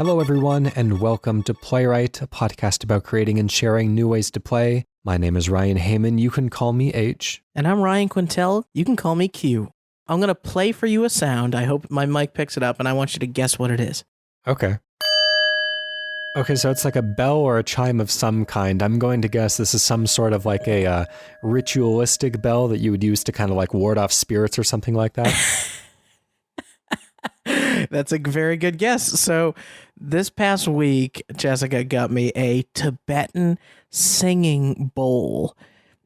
Hello, everyone, and welcome to Playwright, a podcast about creating and sharing new ways to play. My name is Ryan Hamann. You can call me H. And I'm Ryan Quintal. You can call me Q. I'm going to play for you a sound. I hope my mic picks it up, and I want you to guess what it is. Okay. Okay, so it's like a bell or a chime of some kind. I'm going to guess this is some sort of like a ritualistic bell that you would use to kind of like ward off spirits or something like that. That's a very good guess. So this past week, Jessica got me a Tibetan singing bowl,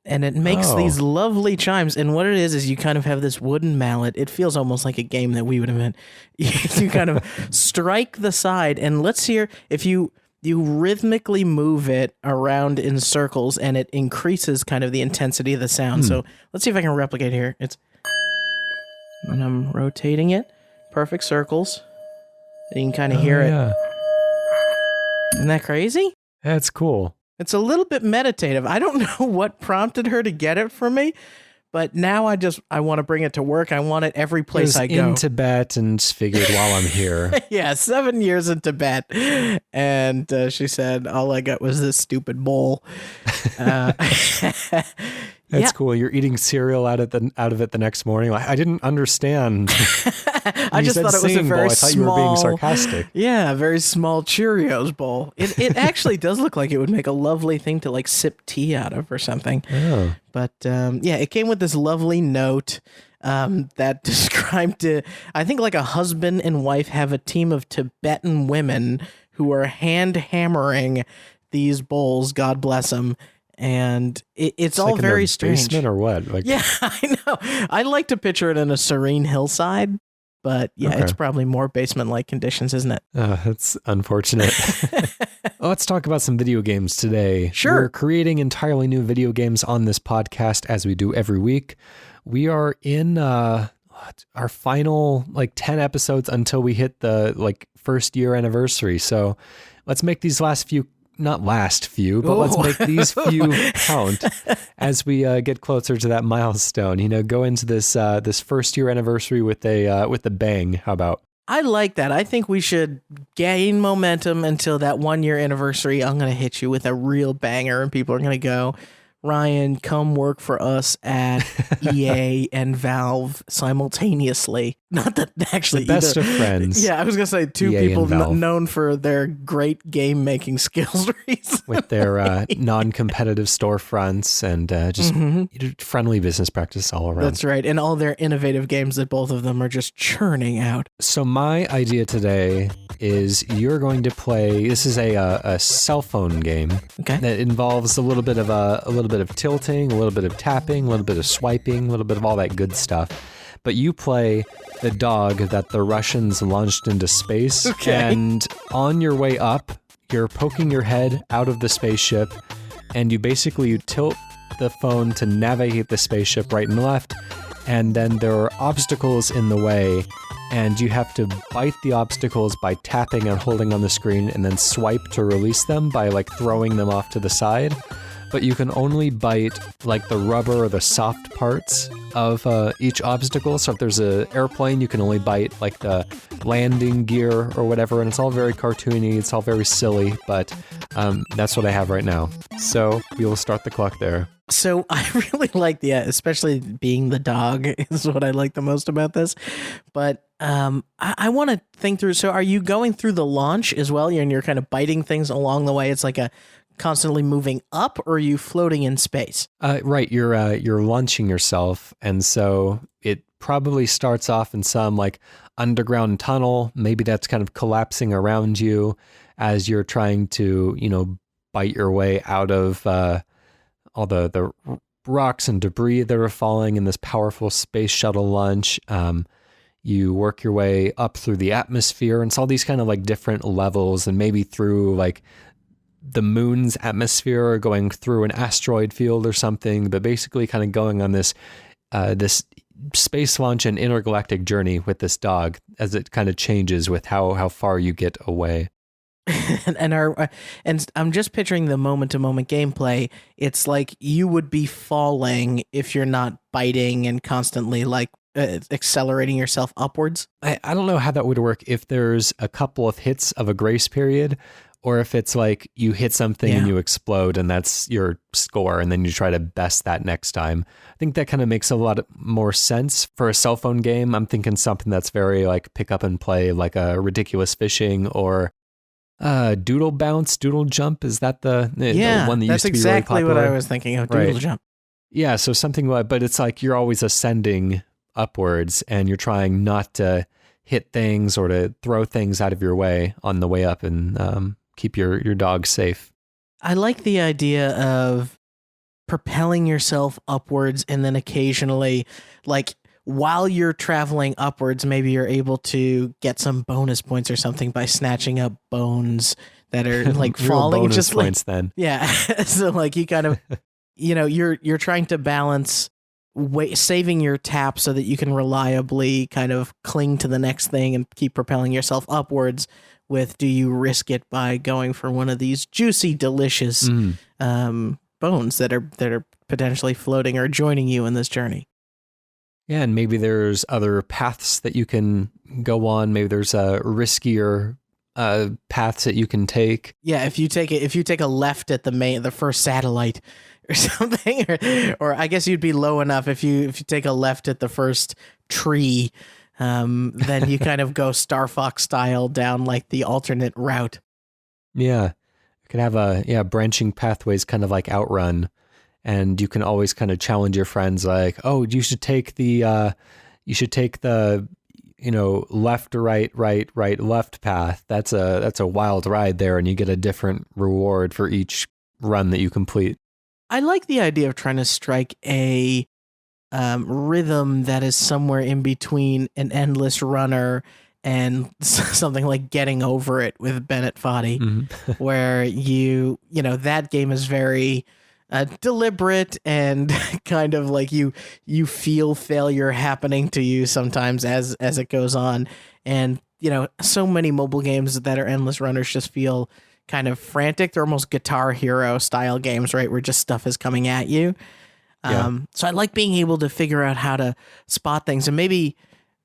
and it makes these lovely chimes. And what it is you kind of have this wooden mallet. It feels almost like a game that we would invent. You kind of strike the side, and let's hear if you rhythmically move it around in circles, and it increases kind of the intensity of the sound. So let's see if I can replicate here. It's when I'm rotating it. Perfect circles. And you can kind of hear it. Isn't that crazy? That's cool. It's a little bit meditative. I don't know what prompted her to get it for me, but now I want to bring it to work. I want it every place I go. In Tibet and figured while I'm here. Yeah, 7 years in Tibet. And she said, all I got was this stupid bowl. That's cool. You're eating cereal out of it the next morning. I didn't understand. I just thought it was a very small. I thought you were being sarcastic. Yeah, a very small Cheerios bowl. It actually does look like it would make a lovely thing to like sip tea out of or something. Oh. But yeah, it came with this lovely note that described I think like a husband and wife have a team of Tibetan women who are hand hammering these bowls. God bless them. And it's all like very in their strange. Basement or what? Like, yeah, I know. I like to picture it in a serene hillside, but yeah, It's probably more basement-like conditions, isn't it? That's unfortunate. Let's talk about some video games today. Sure. We're creating entirely new video games on this podcast, as we do every week. We are in our final 10 episodes until we hit the first year anniversary. So let's make these let's make these few count as we get closer to that milestone. Go into this first year anniversary with a bang. How about? I like that. I think we should gain momentum until that 1 year anniversary. I'm going to hit you with a real banger, and people are going to go, Ryan, come work for us at EA and Valve simultaneously. Not that actually the best of friends. Yeah, I was gonna say two EA people known for their great game making skills with their non-competitive storefronts and just friendly business practice all around. That's right, and all their innovative games that both of them are just churning out. So my idea today is you're going to play. This is a cell phone game that involves a little bit of tilting, a little bit of tapping, a little bit of swiping, a little bit of all that good stuff. But you play the dog that the Russians launched into space. Okay. And on your way up, you're poking your head out of the spaceship, and you tilt the phone to navigate the spaceship right and left, and then there are obstacles in the way, and you have to bite the obstacles by tapping and holding on the screen, and then swipe to release them by throwing them off to the side. But you can only bite the rubber or the soft parts of each obstacle. So if there's an airplane, you can only bite the landing gear or whatever, and it's all very cartoony, it's all very silly, but that's what I have right now. So we will start the clock there. So I really like especially being the dog is what I like the most about this. But I want to think through. So are you going through the launch as well? And you're kind of biting things along the way. It's like a constantly moving up, or are you floating in space? Right, you're launching yourself, and so it probably starts off in some underground tunnel. Maybe that's kind of collapsing around you as you're trying to bite your way out of all the rocks and debris that are falling in this powerful space shuttle launch. You work your way up through the atmosphere, and it's all these kind of different levels, and maybe through the moon's atmosphere, or going through an asteroid field or something, but basically kind of going on this space launch and intergalactic journey with this dog as it kind of changes with how far you get away. and I'm just picturing the moment-to-moment gameplay. It's like you would be falling if you're not biting and constantly accelerating yourself upwards. I don't know how that would work if there's a couple of hits of a grace period, or if it's like you hit something and you explode and that's your score, and then you try to best that next time. I think that kind of makes a lot more sense for a cell phone game. I'm thinking something that's very like pick up and play, like a Ridiculous Fishing or Doodle Bounce, Doodle Jump. Is that the one that used to be really popular? That's exactly what I was thinking of, Doodle Jump. Yeah, so something like, but it's like you're always ascending upwards and you're trying not to hit things or to throw things out of your way on the way up, and keep your dog safe. I like the idea of propelling yourself upwards, and then occasionally, like while you're traveling upwards, maybe you're able to get some bonus points or something by snatching up bones that are like falling. Bonus just points like, then. Yeah. So like you kind of, you're trying to balance saving your tap so that you can reliably kind of cling to the next thing and keep propelling yourself upwards, with do you risk it by going for one of these juicy, delicious bones that are potentially floating or joining you in this journey. Yeah, and maybe there's other paths that you can go on. Maybe there's riskier paths that you can take. Yeah, if you take a left at the first satellite or something, or I guess you'd be low enough if you take a left at the first tree. Then you kind of go Star Fox style down like the alternate route. Yeah, you can have branching pathways, kind of like Outrun, and you can always kind of challenge your friends, like, oh, you should take the left to right left path. That's a wild ride there, and you get a different reward for each run that you complete. I like the idea of trying to strike a rhythm that is somewhere in between an endless runner and something like Getting Over It with Bennett Foddy, where that game is very deliberate and kind of like you feel failure happening to you sometimes as it goes on. And, so many mobile games that are endless runners just feel kind of frantic. They're almost Guitar Hero style games, right? Where just stuff is coming at you. So I like being able to figure out how to spot things, and maybe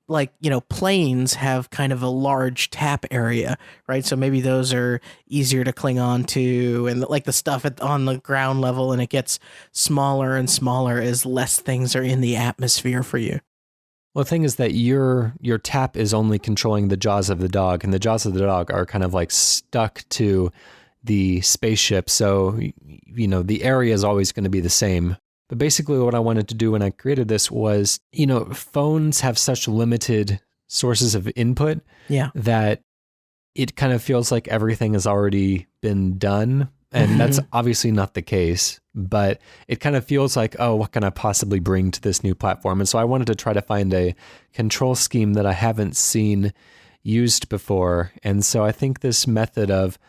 like, planes have kind of a large tap area, right? So maybe those are easier to cling on to, and like the stuff on the ground level, and it gets smaller and smaller as less things are in the atmosphere for you. Well, the thing is that your tap is only controlling the jaws of the dog, and the jaws of the dog are kind of like stuck to the spaceship. So, the area is always going to be the same. But basically what I wanted to do when I created this was, phones have such limited sources of input that it kind of feels like everything has already been done. And that's obviously not the case, but it kind of feels like, oh, what can I possibly bring to this new platform? And so I wanted to try to find a control scheme that I haven't seen used before. And so I think this method of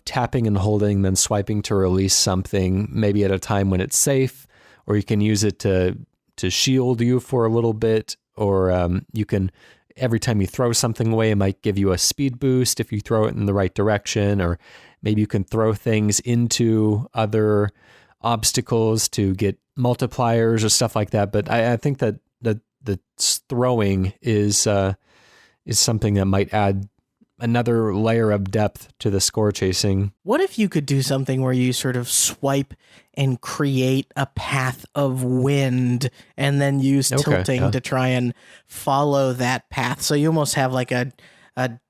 tapping and holding, then swiping to release something, maybe at a time when it's safe, or you can use it to shield you for a little bit, or you can, every time you throw something away, it might give you a speed boost if you throw it in the right direction, or maybe you can throw things into other obstacles to get multipliers or stuff like that. But I think that the throwing is something that might add another layer of depth to the score chasing. What if you could do something where you sort of swipe and create a path of wind and then use tilting to try and follow that path? So you almost have like a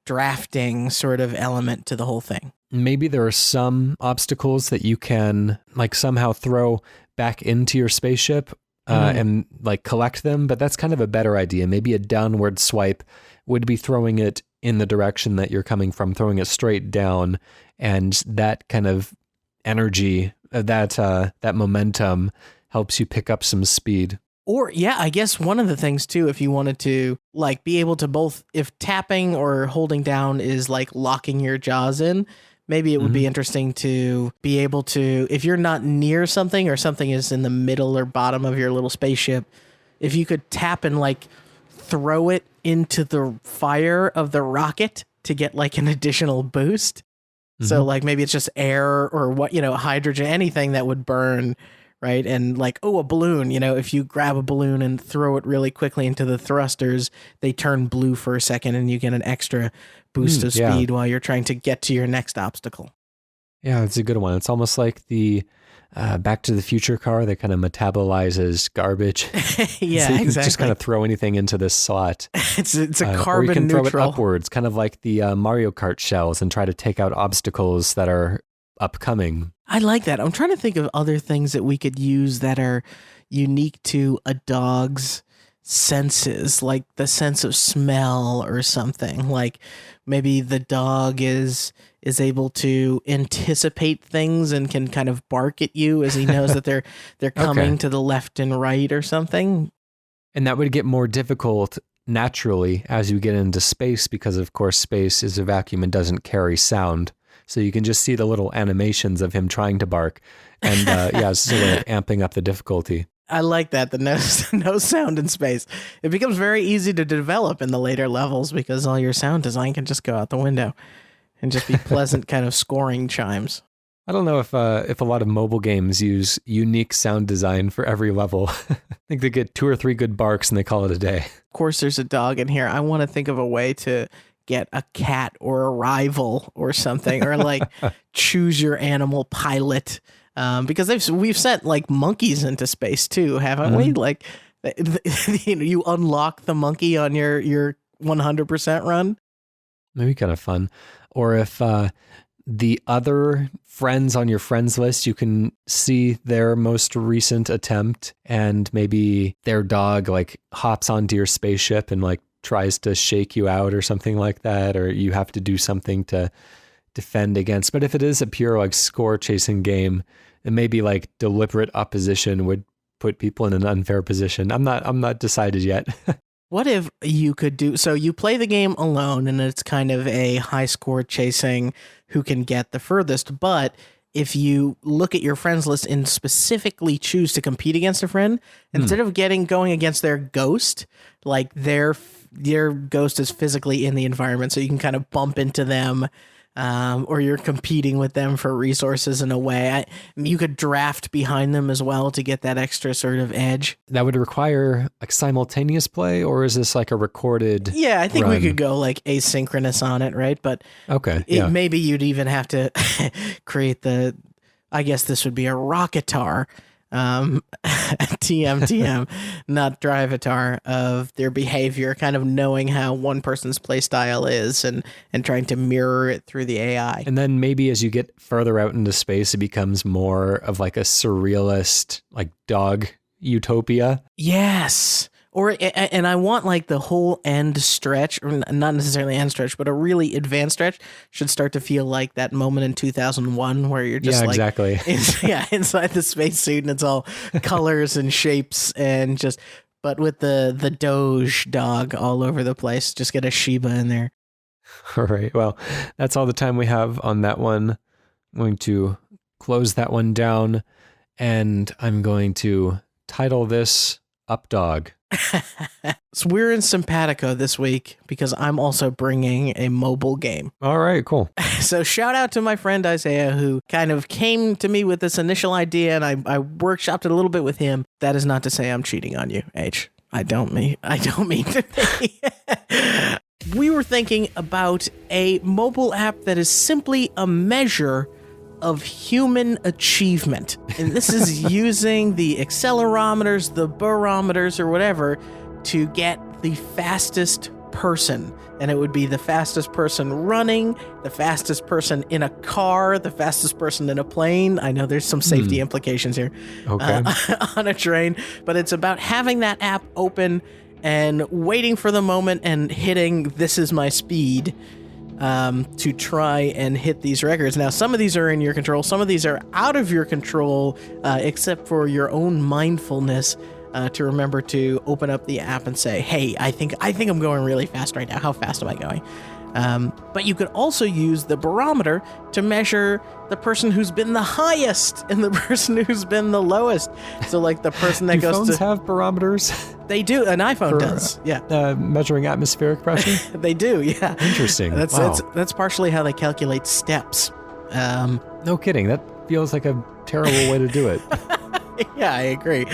drafting sort of element to the whole thing. Maybe there are some obstacles that you can like somehow throw back into your spaceship and like collect them, but that's kind of a better idea. Maybe a downward swipe would be throwing it in the direction that you're coming from, throwing it straight down, and that kind of energy, that momentum helps you pick up some speed. Or I guess one of the things too, if you wanted to like be able to both, if tapping or holding down is like locking your jaws in, maybe it would be interesting to be able to, if you're not near something or something is in the middle or bottom of your little spaceship, if you could tap and like throw it into the fire of the rocket to get like an additional boost. So like maybe it's just air or hydrogen, anything that would burn, right? And like, oh, a balloon, if you grab a balloon and throw it really quickly into the thrusters, they turn blue for a second and you get an extra boost of speed while you're trying to get to your next obstacle. Yeah, it's a good one. It's almost like the Back to the Future car that kind of metabolizes garbage. Yeah, so you can exactly. just kind of throw anything into this slot. It's a carbon or you can neutral. throw it upwards, kind of like the Mario Kart shells, and try to take out obstacles that are upcoming. I like that. I'm trying to think of other things that we could use that are unique to a dog's senses, like the sense of smell or something. Like maybe the dog is able to anticipate things and can kind of bark at you as he knows that they're coming to the left and right or something. And that would get more difficult naturally as you get into space, because of course space is a vacuum and doesn't carry sound. So you can just see the little animations of him trying to bark. And it's sort of amping up the difficulty. I like that, the no sound in space. It becomes very easy to develop in the later levels because all your sound design can just go out the window and just be pleasant kind of scoring chimes. I don't know if a lot of mobile games use unique sound design for every level. I think they get 2 or 3 good barks and they call it a day. Of course, there's a dog in here. I want to think of a way to get a cat or a rival or something, or like choose your animal pilot. Because we've sent like monkeys into space too, haven't we? Like, you unlock the monkey on your 100% run. Maybe kind of fun. Or if the other friends on your friends list, you can see their most recent attempt, and maybe their dog like hops onto your spaceship and like tries to shake you out or something like that, or you have to do something to defend against. But if it is a pure like score chasing game, and maybe like deliberate opposition would put people in an unfair position. I'm not decided yet. What if you could do, so you play the game alone and it's kind of a high score chasing who can get the furthest, but if you look at your friends list and specifically choose to compete against a friend, instead of going against their ghost, like their ghost is physically in the environment, so you can kind of bump into them, or you're competing with them for resources in a way. You could draft behind them as well to get that extra sort of edge. That would require like simultaneous play, or is this like a recorded Yeah, I think run? we could go like asynchronous on it, right? But maybe you'd even have to create I guess this would be a rocketar, TM, not drivatar, of their behavior, kind of knowing how one person's play style is and trying to mirror it through the AI. And then maybe as you get further out into space, it becomes more of like a surrealist, like dog utopia. Yes. And I want like the whole end stretch, or not necessarily end stretch, but a really advanced stretch should start to feel like that moment in 2001 where you're just exactly. inside the spacesuit and it's all colors and shapes and but with the Doge dog all over the place. Just get a Shiba in there. All right. Well, that's all the time we have on that one. I'm going to close that one down, and I'm going to title this Updog. So we're in Simpatico this week because I'm also bringing a mobile game. All right, cool. So shout out to my friend Isaiah, who kind of came to me with this initial idea, and I workshopped it a little bit with him. That is not to say I'm cheating on you, H. I don't mean to be. We were thinking about a mobile app that is simply a measure of human achievement. And this is using the accelerometers, the barometers, or whatever to get the fastest person. And it would be the fastest person running, the fastest person in a car, the fastest person in a plane. I know there's some safety implications here. Okay. On a train. But it's about having that app open and waiting for the moment and hitting "this is my speed" to try and hit these records. Now, some of these are in your control, some of these are out of your control, except for your own mindfulness to remember to open up the app and say, hey, I think I'm going really fast right now. How fast am I going? But you could also use the barometer to measure the person who's been the highest and the person who's been the lowest. So like the person that Do goes phones to... have barometers? They do. An iPhone does. Yeah. Measuring atmospheric pressure? They do. Yeah. Interesting. That's partially how they calculate steps. No kidding. That feels like a terrible way to do it. Yeah, I agree.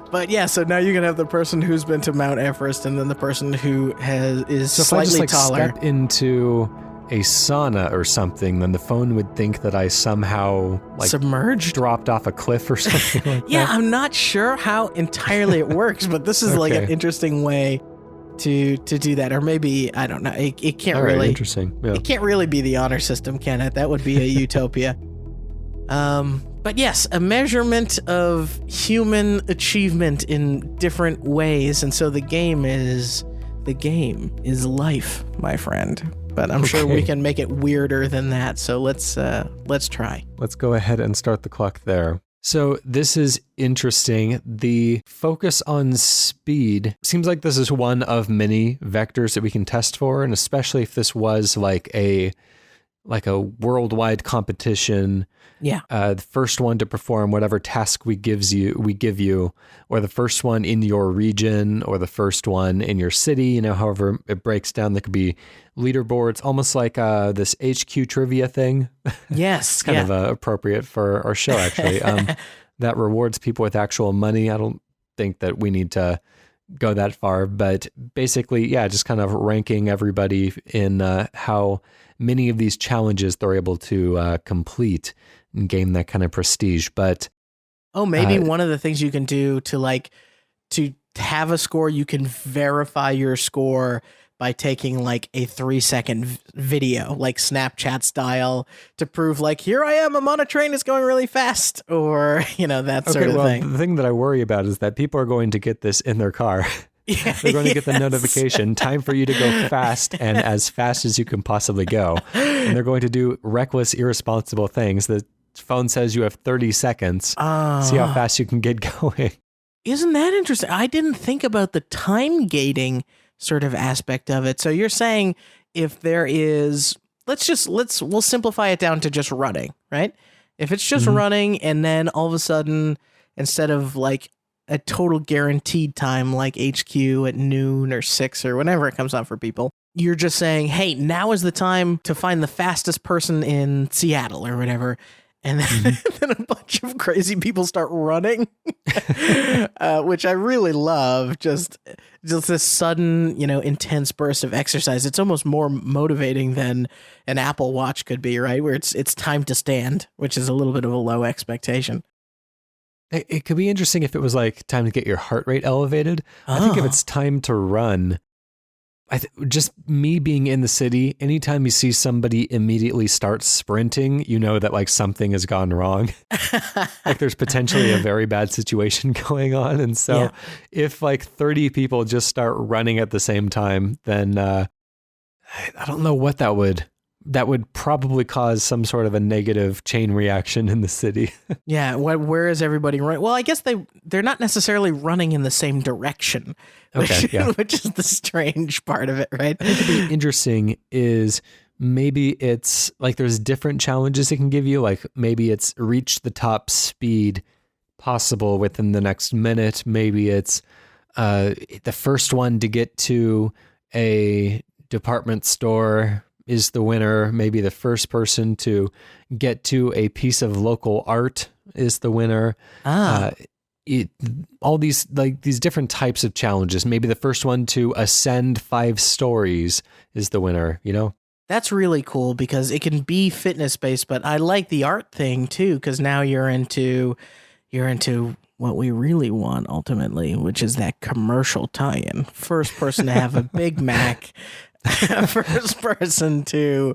But yeah, so now you're gonna have the person who's been to Mount Everest, and then the person who is So slightly if I just taller. step into a sauna or something, then the phone would think that I somehow Submerged? dropped off a cliff or something like Yeah, that. I'm not sure how entirely it works, but this is like an Okay. interesting way to do that. Or maybe, I don't know, it can't All right, really interesting. Yeah. it can't really be the honor system, can it? That would be a utopia. But yes, a measurement of human achievement in different ways, and so the game is life, my friend. But I'm sure we can make it weirder than that. So let's try. Let's go ahead and start the clock there. So this is interesting. The focus on speed seems like this is one of many vectors that we can test for, and especially if this was like a worldwide competition. Yeah. The first one to perform whatever task we give you, or the first one in your region, or the first one in your city, however it breaks down. There could be leaderboards, almost like this HQ trivia thing. Yes. It's kind of appropriate for our show, actually. That rewards people with actual money. I don't think that we need to go that far, but basically, yeah, just kind of ranking everybody in how many of these challenges they're able to complete and gain that kind of prestige. But maybe one of the things you can do to have a score, you can verify your score by taking like a 3-second video, like Snapchat style, to prove like, here I am, I'm on a train, it's going really fast, or that sort of thing. The thing that I worry about is that people are going to get this in their car. They're going to get the notification, time for you to go fast and as fast as you can possibly go. And they're going to do reckless, irresponsible things. The phone says you have 30 seconds. See how fast you can get going. Isn't that interesting? I didn't think about the time gating sort of aspect of it. So you're saying if there is, we'll simplify it down to just running, right? If it's just running, and then all of a sudden, instead of like a total guaranteed time like HQ at noon or 6 or whenever it comes on for people, you're just saying, hey, now is the time to find the fastest person in Seattle or whatever. And then, then a bunch of crazy people start running, which I really love. Just this sudden, intense burst of exercise. It's almost more motivating than an Apple Watch could be, right? Where it's time to stand, which is a little bit of a low expectation. It could be interesting if it was like time to get your heart rate elevated. I think if it's time to run, just me being in the city, anytime you see somebody immediately start sprinting, you know that like something has gone wrong. Like there's potentially a very bad situation going on. And so if like 30 people just start running at the same time, then I don't know what that would probably cause some sort of a negative chain reaction in the city. Yeah, where is everybody running? Well, I guess they're not necessarily running in the same direction, which is the strange part of it, right? I think it'd be interesting is maybe it's like there's different challenges it can give you. Like maybe it's reach the top speed possible within the next minute. Maybe it's the first one to get to a department store is the winner. Maybe the first person to get to a piece of local art is the winner. All these different types of challenges. Maybe the first one to ascend 5 stories is the winner, That's really cool because it can be fitness based, but I like the art thing too, because now you're into what we really want ultimately, which is that commercial tie-in. First person to have a Big Mac. First person to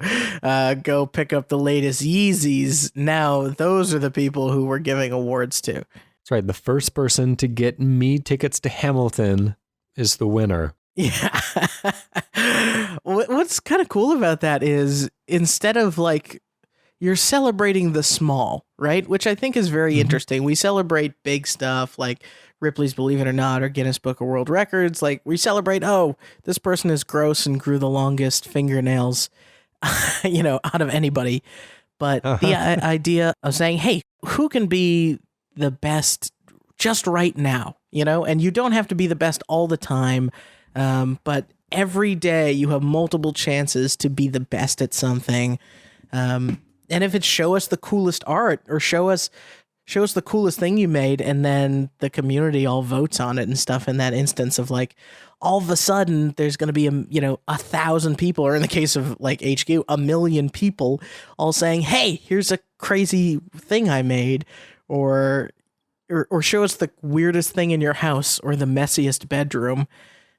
go pick up the latest Yeezys. Now those are the people who we're giving awards to. That's right. The first person to get me tickets to Hamilton is the winner. Yeah. What's kind of cool about that is instead of like you're celebrating the small, right? Which I think is very interesting. We celebrate big stuff like Ripley's Believe It or Not or Guinness Book of World Records. Like we celebrate, this person is gross and grew the longest fingernails, out of anybody. But the idea of saying, hey, who can be the best just right now, and you don't have to be the best all the time. But every day you have multiple chances to be the best at something. And if it's show us the coolest art or show us show us the coolest thing you made, and then the community all votes on it and stuff. In that instance of like, all of a sudden there's going to be 1,000 people, or in the case of like HQ, 1,000,000 people all saying, hey, here's a crazy thing I made, or show us the weirdest thing in your house or the messiest bedroom.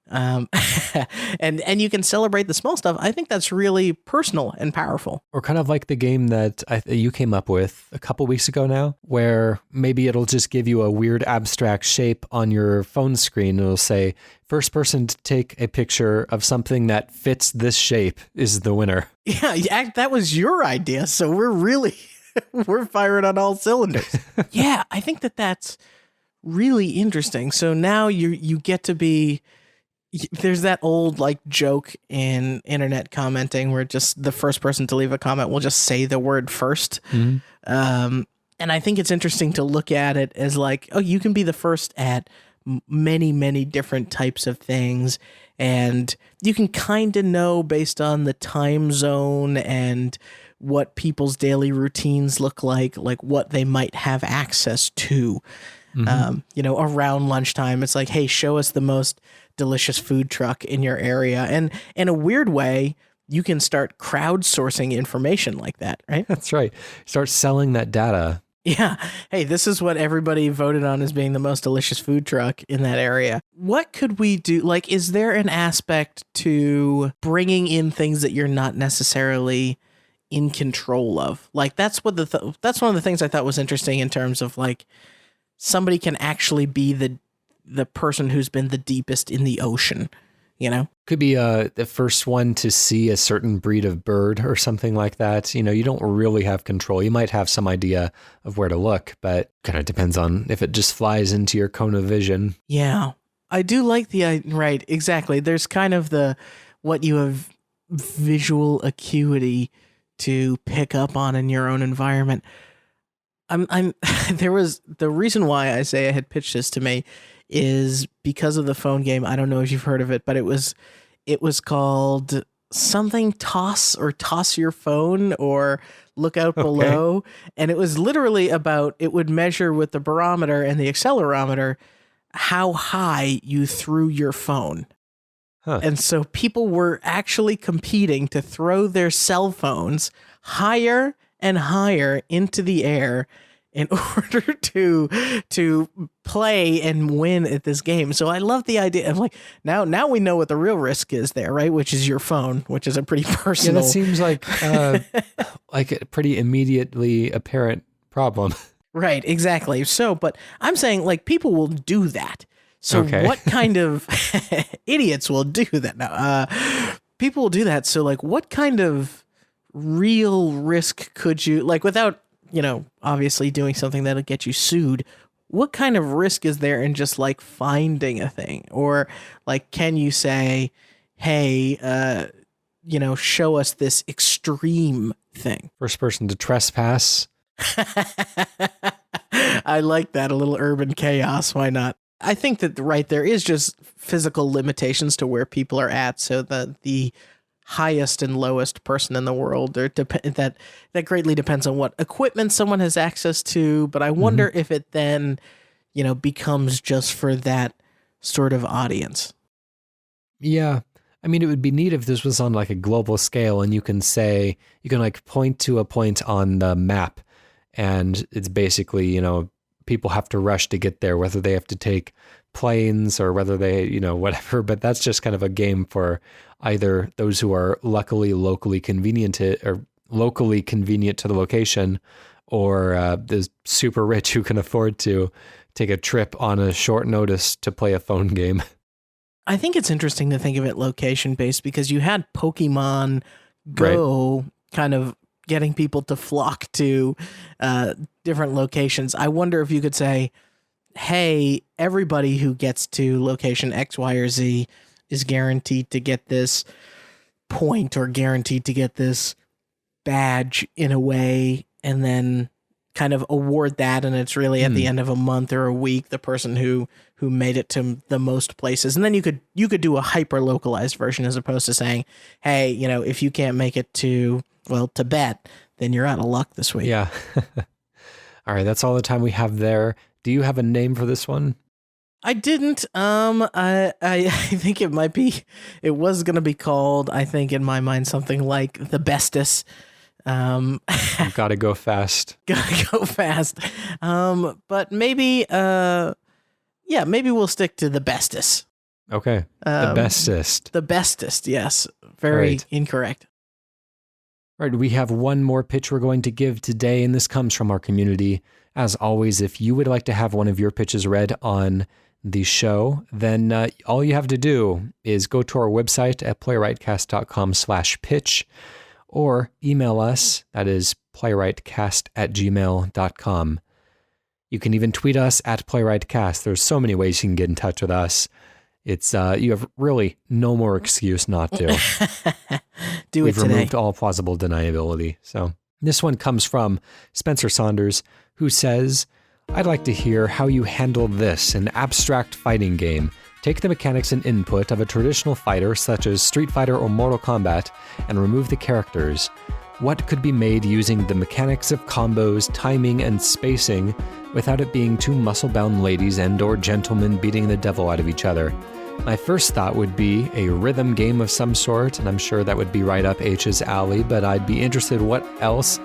And you can celebrate the small stuff. I think that's really personal and powerful. Or kind of like the game that you came up with a couple weeks ago now, where maybe it'll just give you a weird abstract shape on your phone screen. It'll say, first person to take a picture of something that fits this shape is the winner. Yeah, that was your idea. So we're firing on all cylinders. Yeah, I think that's really interesting. So now you get to be... There's that old like joke in internet commenting where just the first person to leave a comment will just say the word first. Mm-hmm. And I think it's interesting to look at it as like, oh, you can be the first at many, many different types of things. And you can kind of know based on the time zone and what people's daily routines look like what they might have access to. Mm-hmm. Around lunchtime, it's like, hey, show us the most delicious food truck in your area. And in a weird way, you can start crowdsourcing information like that, right? That's right. Start selling that data. Yeah. Hey, this is what everybody voted on as being the most delicious food truck in that area. What could we do? Like, is there an aspect to bringing in things that you're not necessarily in control of? Like, that's what that's one of the things I thought was interesting in terms of like, somebody can actually be the person who's been the deepest in the ocean, Could be the first one to see a certain breed of bird or something like that. You don't really have control. You might have some idea of where to look, but kind of depends on if it just flies into your cone of vision. Yeah, I do like right, exactly. There's kind of what you have visual acuity to pick up on in your own environment. There was the reason why I say I had pitched this to me is because of the phone game. I don't know if you've heard of it, but it was called something toss your phone or look out below. Okay. And it was literally about, it would measure with the barometer and the accelerometer how high you threw your phone. Huh. And so people were actually competing to throw their cell phones higher and higher into the air in order to play and win at this game. So I love the idea of like, now we know what the real risk is there, right? Which is your phone, which is a pretty personal. Yeah, that seems like like a pretty immediately apparent problem. Right, exactly. So, but I'm saying like people will do that. So what kind of idiots will do that? Now, people will do that. So like, what kind of real risk could you, like, without, obviously doing something that'll get you sued, what kind of risk is there in just like finding a thing? Or like, can you say, hey, show us this extreme thing? First person to trespass. I like that. A little urban chaos. Why not? I think that right there is just physical limitations to where people are at. So the highest and lowest person in the world, or that greatly depends on what equipment someone has access to. But I wonder if it then, becomes just for that sort of audience. Yeah. I mean, it would be neat if this was on like a global scale and you can like point to a point on the map and it's basically, people have to rush to get there, whether they have to take planes or whether they, whatever, but that's just kind of a game for either those who are locally convenient to the location, or the super rich who can afford to take a trip on a short notice to play a phone game. I think it's interesting to think of it location based because you had Pokemon Go kind of getting people to flock to different locations. I wonder if you could say, hey, everybody who gets to location X, Y, or Z is guaranteed to get this point or guaranteed to get this badge in a way, and then kind of award that, and it's really at the end of a month or a week, the person who made it to the most places. And then you could do a hyper localized version as opposed to saying, hey, if you can't make it to Tibet, then you're out of luck this week. Yeah. All right, that's all the time we have there. Do you have a name for this one? I didn't. I think it was gonna be called, I think in my mind, something like the Bestest. Gotta go fast. Gotta go fast. But maybe maybe we'll stick to the Bestest. Okay. The bestest. The Bestest, yes. Very incorrect. All right, we have one more pitch we're going to give today, and this comes from our community. As always, if you would like to have one of your pitches read on the show, then all you have to do is go to our website at playwrightcast.com/pitch or email us, that is playwrightcast@gmail.com. You can even tweet us at playwrightcast. There's so many ways you can get in touch with us. It's you have really no more excuse not to. We've removed all plausible deniability. So this one comes from Spencer Saunders, who says, I'd like to hear how you handle this, an abstract fighting game. Take the mechanics and input of a traditional fighter such as Street Fighter or Mortal Kombat and remove the characters. What could be made using the mechanics of combos, timing, and spacing without it being two muscle-bound ladies and or gentlemen beating the devil out of each other? My first thought would be a rhythm game of some sort, and I'm sure that would be right up H's alley, but I'd be interested what else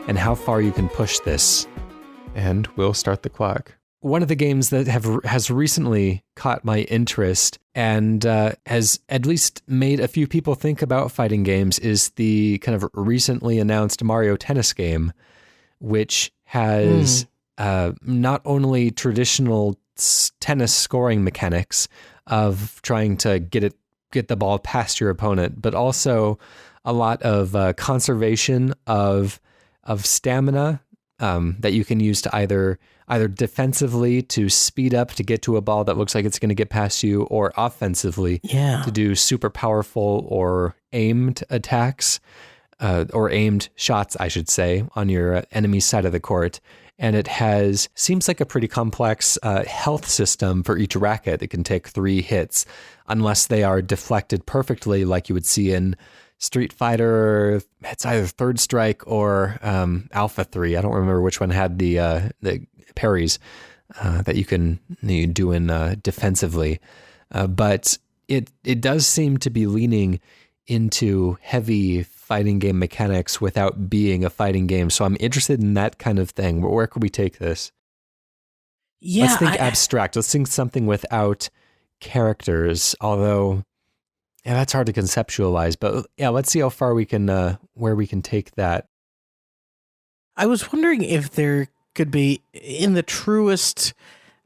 and how far you can push this. And we'll start the clock. One of the games that has recently caught my interest and has at least made a few people think about fighting games is the kind of recently announced Mario Tennis game, which has not only traditional tennis scoring mechanics of trying to get the ball past your opponent, but also a lot of conservation of stamina that you can use to either defensively to speed up to get to a ball that looks like it's going to get past you, or offensively to do super powerful or aimed attacks, or aimed shots, I should say, on your enemy's side of the court. And it seems like a pretty complex health system for each racket that can take 3 hits, unless they are deflected perfectly, like you would see in Street Fighter. It's either Third Strike or Alpha 3. I don't remember which one had the parries that you can do in defensively. But it does seem to be leaning into heavy fighting game mechanics without being a fighting game. So I'm interested in that kind of thing. Where could we take this? Yeah, let's think abstract. Let's think something without characters, although that's hard to conceptualize. But yeah, let's see how far we can, where we can take that. I was wondering if there could be, in the truest,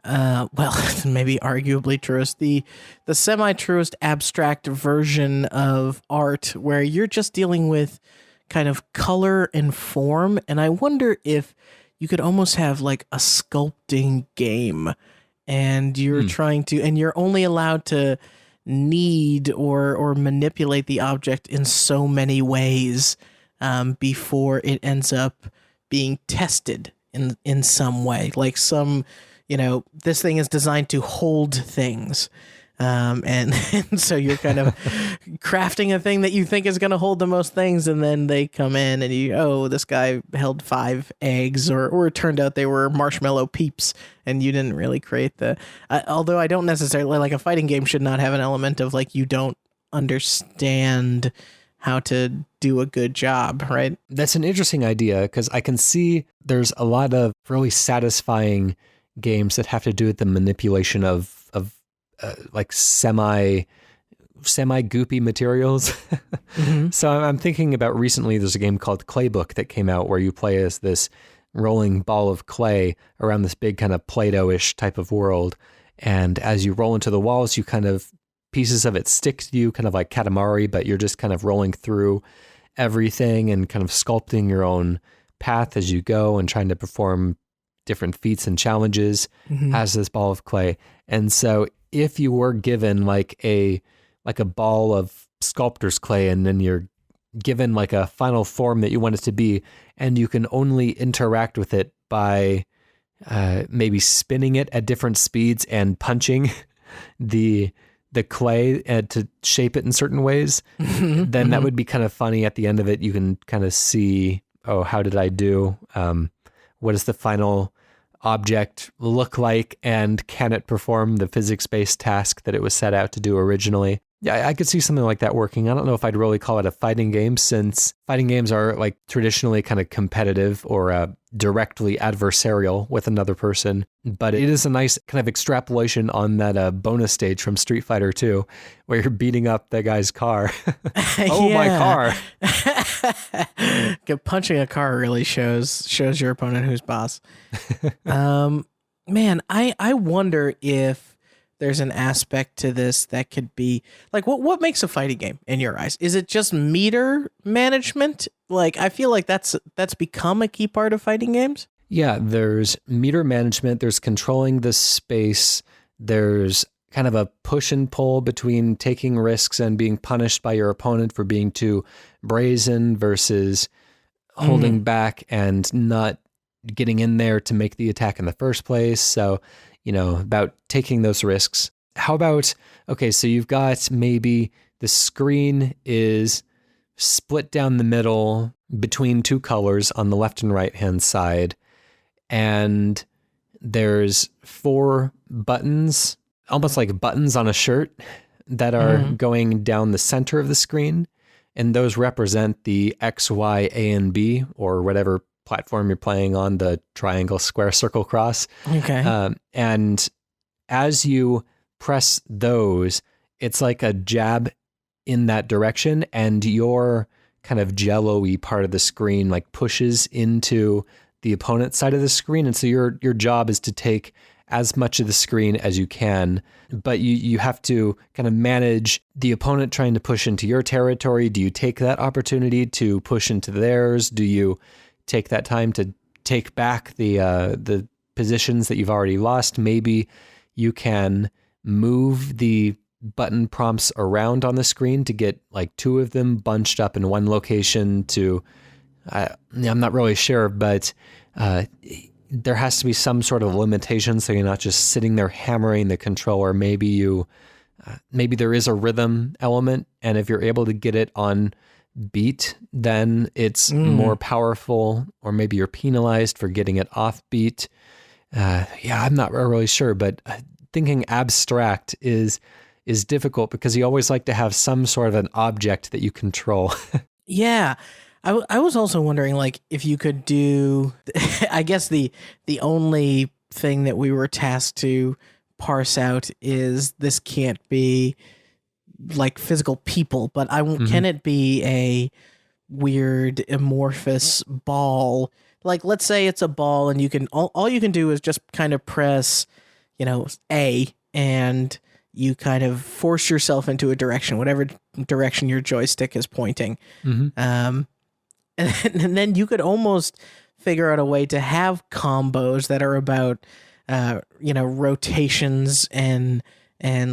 maybe arguably truest, the semi-truest abstract version of art where you're just dealing with kind of color and form. And I wonder if you could almost have like a sculpting game, and you're trying to, and you're only allowed to knead or manipulate the object in so many ways before it ends up being tested in some way. Like this thing is designed to hold things. And so you're kind of crafting a thing that you think is going to hold the most things, and then they come in and this guy held 5 eggs, or it turned out they were marshmallow peeps, and you didn't really create although I don't necessarily, like, a fighting game should not have an element of like you don't understand how to do a good job, right? That's an interesting idea, because I can see there's a lot of really satisfying games that have to do with the manipulation of like semi goopy materials. Mm-hmm. So I'm thinking about recently, there's a game called Claybook that came out where you play as this rolling ball of clay around this big kind of Play-Doh-ish type of world. And as you roll into the walls, you kind of, pieces of it stick to you, kind of like Katamari, but you're just kind of rolling through everything and kind of sculpting your own path as you go and trying to perform different feats and challenges as this ball of clay. And so if you were given like a ball of sculptor's clay, and then you're given like a final form that you want it to be, and you can only interact with it by maybe spinning it at different speeds and punching the clay to shape it in certain ways, then that would be kind of funny. At the end of it, you can kind of see, how did I do? what does the final object look like, and can it perform the physics-based task that it was set out to do originally? Yeah, I could see something like that working. I don't know if I'd really call it a fighting game, since fighting games are like traditionally kind of competitive or directly adversarial with another person. But it is a nice kind of extrapolation on that bonus stage from Street Fighter 2, where you're beating up that guy's car. Oh, my car. Punching a car really shows your opponent who's boss. Man, I wonder if there's an aspect to this that could be like, what makes a fighting game in your eyes? Is it just meter management? Like, I feel like that's become a key part of fighting games. Yeah, there's meter management, there's controlling the space, there's kind of a push and pull between taking risks and being punished by your opponent for being too brazen versus holding back and not getting in there to make the attack in the first place. So, about taking those risks. How about, okay, so you've got maybe the screen is split down the middle between two colors on the left and right hand side, and there's 4 buttons, almost like buttons on a shirt, that are going down the center of the screen, and those represent the X, Y, A, and B, or whatever platform you're playing on, the triangle, square, circle, cross. Okay. And as you press those, it's like a jab in that direction, and your kind of jello-y part of the screen like pushes into the opponent's side of the screen. And so your job is to take as much of the screen as you can, but you have to kind of manage the opponent trying to push into your territory. Do you take that opportunity to push into theirs? Do you take that time to take back the positions that you've already lost? Maybe you can move the button prompts around on the screen to get like 2 of them bunched up in one location to, I'm not really sure, but there has to be some sort of limitation so you're not just sitting there hammering the controller. Maybe there is a rhythm element, and if you're able to get it on beat, then it's more powerful, or maybe you're penalized for getting it off beat. I'm not really sure, but thinking abstract is difficult because you always like to have some sort of an object that you control. Yeah. I was also wondering, like, if you could do, I guess the only thing that we were tasked to parse out is this can't be like physical people, but can it be a weird amorphous ball? Like, let's say it's a ball and you can, all you can do is just kind of press, A, and you kind of force yourself into a direction, whatever direction your joystick is pointing. And then you could almost figure out a way to have combos that are about, rotations and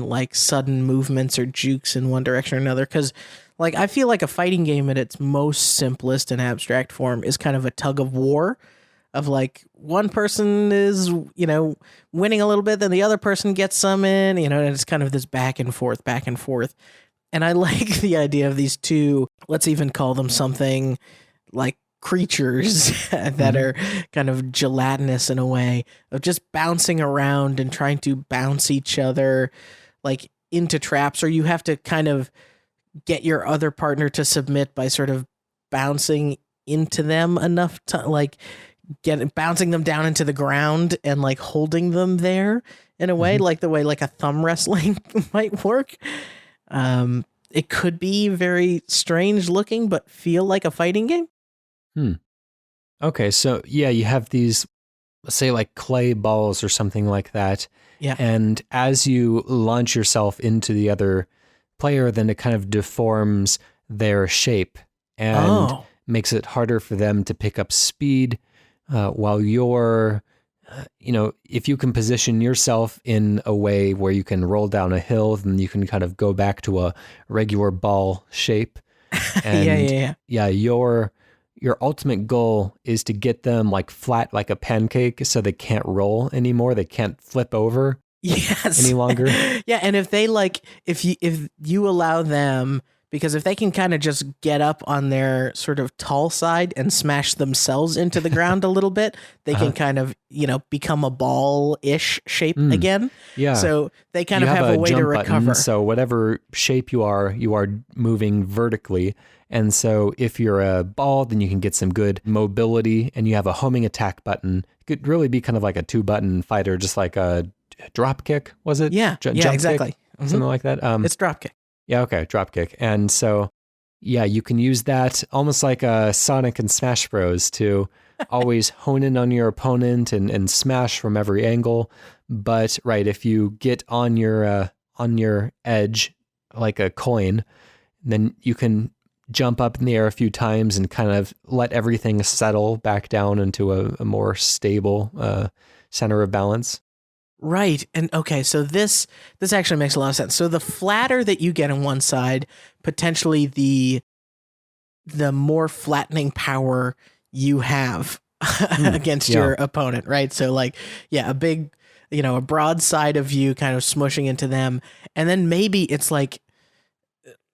like sudden movements or jukes in one direction or another. Because like, I feel like a fighting game at its most simplest and abstract form is kind of a tug of war of like one person is, winning a little bit, then the other person gets some in, and it's kind of this back and forth. And I like the idea of these two, let's even call them something like creatures that are kind of gelatinous in a way, of just bouncing around and trying to bounce each other like into traps, or you have to kind of get your other partner to submit by sort of bouncing into them enough to like bouncing them down into the ground and like holding them there in a way, like the way like a thumb wrestling might work. It could be very strange looking, but feel like a fighting game. Okay, so yeah, you have these, let's say like clay balls or something like that. Yeah. And as you launch yourself into the other player, then it kind of deforms their shape and makes it harder for them to pick up speed, while you're, if you can position yourself in a way where you can roll down a hill, then you can kind of go back to a regular ball shape. And yeah, your ultimate goal is to get them like flat like a pancake so they can't roll anymore. They can't flip over any longer. Yeah, and if they like, if you allow them because if they can kind of just get up on their sort of tall side and smash themselves into the ground a little bit, they can kind of, become a ball-ish shape again. Yeah. So they kind of have a way to recover. Button, so whatever shape you are moving vertically. And so if you're a ball, then you can get some good mobility, and you have a homing attack button. It could really be kind of like a 2-button fighter, just like a drop kick, was it? Yeah, jump exactly. Kick, something like that. It's drop kick. Yeah, okay, drop kick. And so, yeah, you can use that almost like a Sonic and Smash Bros. To always hone in on your opponent and smash from every angle. But right, if you get on your edge like a coin, then you can jump up in the air a few times and kind of let everything settle back down into a more stable center of balance. Right. And okay, so this actually makes a lot of sense. So the flatter that you get on one side, potentially the more flattening power you have against your opponent, right? So like, yeah, a big, a broad side of you kind of smushing into them. And then maybe it's like,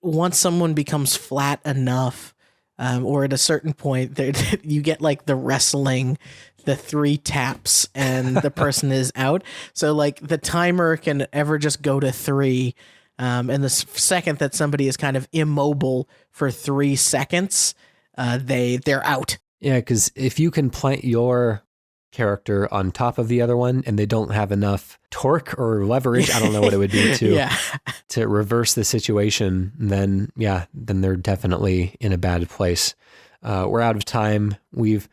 once someone becomes flat enough, or at a certain point, you get like the wrestling, the 3 taps, and the person is out. So like the timer can ever just go to 3, and the second that somebody is kind of immobile for 3 seconds, they're out. Yeah, because if you can plant your character on top of the other one and they don't have enough torque or leverage, I don't know what it would be to reverse the situation, then they're definitely in a bad place. We're out of time. We've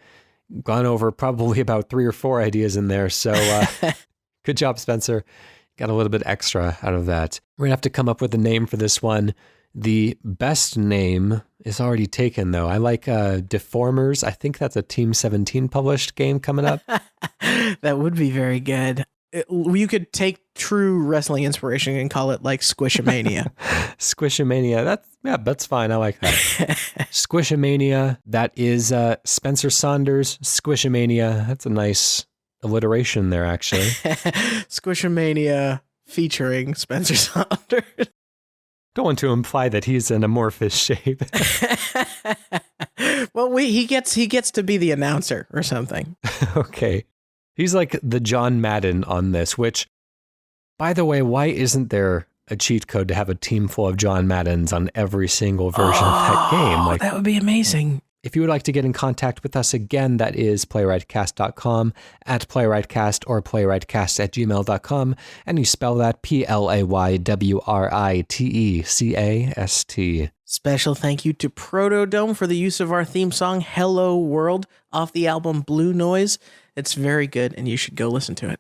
gone over probably about 3 or 4 ideas in there. So good job, Spencer. Got a little bit extra out of that. We're gonna have to come up with a name for this one. The best name is already taken, though. I like Deformers. I think that's a Team 17 published game coming up. That would be very good. You could take true wrestling inspiration and call it like Squishemania. Squishemania. That's fine. I like that. Squishemania. That is Spencer Saunders. Squishemania. That's a nice alliteration there, actually. Squishemania featuring Spencer Saunders. Don't want to imply that he's an amorphous shape. Well, he gets to be the announcer or something. Okay. He's like the John Madden on this, which, by the way, why isn't there a cheat code to have a team full of John Maddens on every single version of that game? Like, that would be amazing. If you would like to get in contact with us again, that is playwrightcast.com, at playwrightcast, or playwrightcast@gmail.com, and you spell that PLAYWRITECAST. Special thank you to PROTODOME for the use of our theme song, Hello World, off the album Blue Noise. It's very good, and you should go listen to it.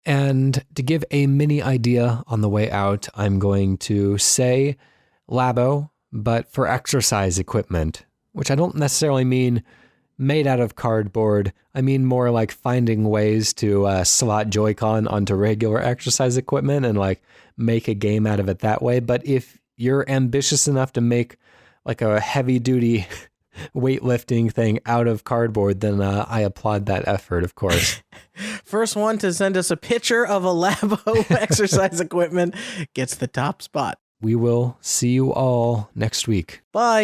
And to give a mini idea on the way out, I'm going to say Labo, but for exercise equipment, which I don't necessarily mean made out of cardboard. I mean more like finding ways to slot Joy-Con onto regular exercise equipment and like make a game out of it that way. But if you're ambitious enough to make like a heavy duty weightlifting thing out of cardboard, then I applaud that effort, of course. First one to send us a picture of a Labo exercise equipment gets the top spot. We will see you all next week. Bye.